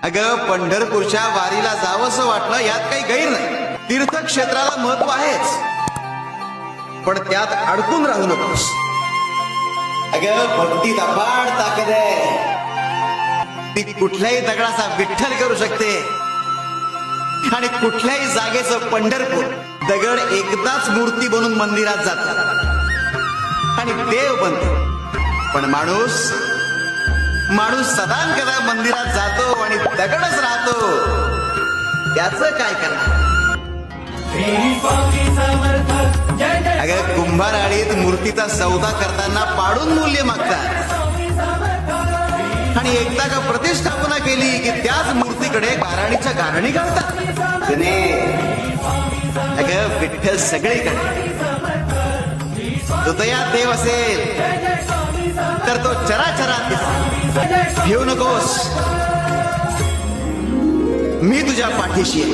अगं पंढरपूरच्या वारीला जावंसं वाटलं यात काही गैर नाही. तीर्थक्षेत्राला महत्व आहेच, पण त्यात अडकून राहू नकोस. अगं भक्तीत अपार ताकद आहे. ती कुठल्याही दगडाचा विठ्ठल करू शकते आणि कुठल्याही जागेचं पंढरपूर. दगड एकदाच मूर्ती बनून मंदिरात जातात आणि देव बनतो, पण माणूस सदा कदा मंदिरात जातो आणि दगडच राहतो. त्याचं काय करणार? अगं कुंभाराळीत मूर्तीचा सौदा करताना पाडून मूल्य मागतात आणि एकदा का प्रतिष्ठापना केली की त्याच मूर्तीकडे गाराणीच्या गारणी घालतात. अगं विठ्ठल सगळीकडे. हृदयात देव असेल तर तो चराचरात दिसेल. घेऊ नकोस, मी तुझ्या पाठीशी आहे.